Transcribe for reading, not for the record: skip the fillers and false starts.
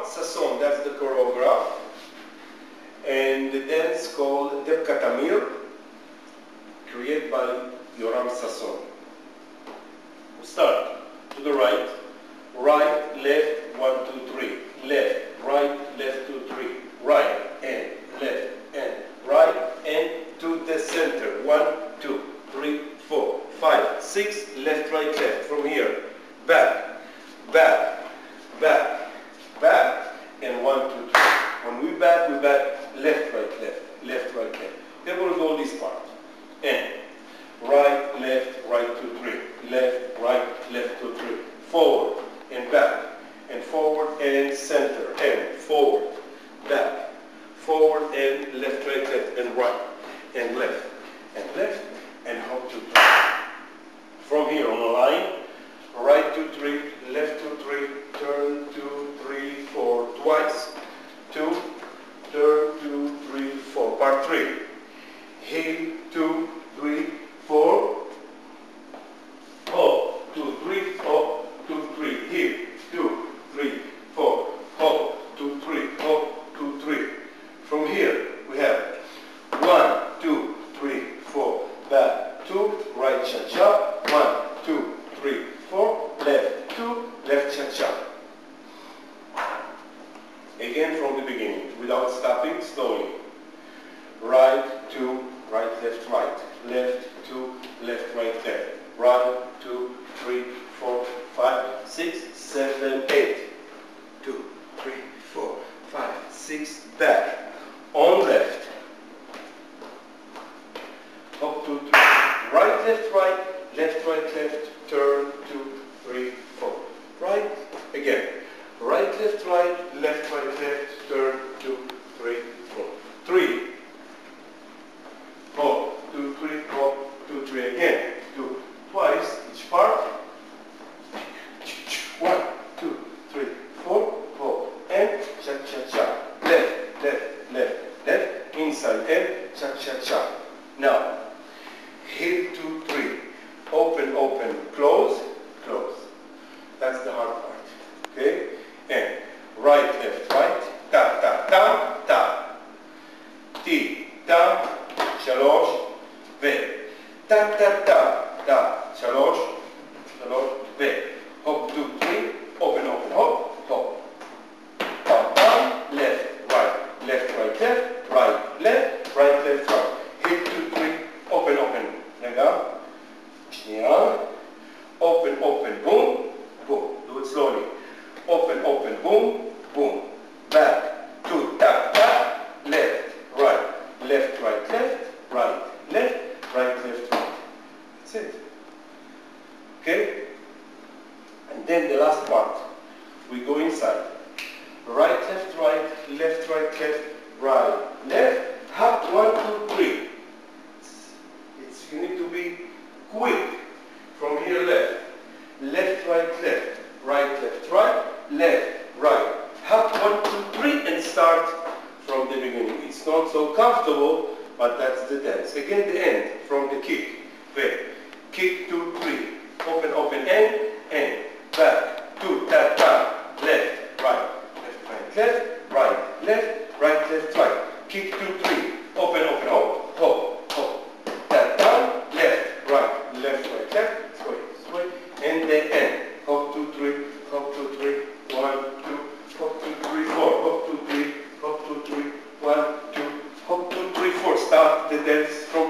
Sason, that's the choreographer, and the dance called Debka Tamir, created by Yoram Sason. We start to the right, right, left, 1, 2, 3, left, right, left, 2, 3, right, and left, and right, and to the center, 1, 2, 3, 4, 5, 6, left, right, left, from here, back, back, back, back, and 1, 2, 3. When we back, left, right, left, left, right, left. Then we'll go this part. And right, left, right, 2, 3. Left, right, left, 2, 3. Forward and back, and forward and center, and forward, back, forward and left, right, left, and right, and left, and hop 2, 3. From here on the line, right 2, 3, left 2, 3, turn 2, 3, 4, twice, 2, turn 2, 3, 4, part 3, heel 2, 3, 4, hop 2, 3, hop 2, 3, heel 2, 3, 4, hop 2, 3, hop 2, 3. From here we have 1, 2, 3, 4, back 2, right cha-cha, 1, 2, 3, 4, left 2, left cha-cha. Again from the beginning, without stopping, slowly. Right 2, right, left, right, left 2, left, right, left, right 2, 3, 4, 5, 6, 7, 8. 2, 3, 4, 5, 6, back. On left. Hop 2, 3. Right, left, left, turn 2, 3, 4. Right, again. Right, left, left, turn 2, 3, 4. 3. Hop, 2, 3, hop, 2, 3 again. 2, twice, each part. 1, 2, 3, 4, hop, and cha-cha-cha. Left, left, left, left, inside, and cha-cha-cha. Now, heel 2, 3. Open, open, close, close. That's the hard part. Okay? And right, left, ta, ta, ta, ta. T, ta, shalosh, ve. Ta, ta, ta, ta, shalosh, shalosh, ve. Hop, 2, 3, open, open, hop, hop. Down, down, left, right, left, right, left, right, right. Heel 2, 3, open, open. Lega. Shnia. Open, open, boom, boom. Do it slowly. Open, open, boom, boom. Back, 2, tap, tap, left, right, left, right, right, left, right. That's it. Okay? And then the last part. We go inside. Right, left, right, left. Hop, 1, 2, 3. You need to be quick. From here, left, right, left, right. Hop 1, 2, 3 and start from the beginning. It's not so comfortable, but that's the dance. Again, the end from the kick. Wait. Kick 2, 3. Open, open, and back. 2, tap, tap. Left, right, left, right. Kick 2, 3. Open, open, hop, hop, hop. Tap, down, left, right, sway, and the end. Hop 2, 3, hop 2, 3, 1, 2, hop 2, 3, 4, hop 2, 3, hop 2, 3, 1, 2, hop 2, 3, 4. Start the dance from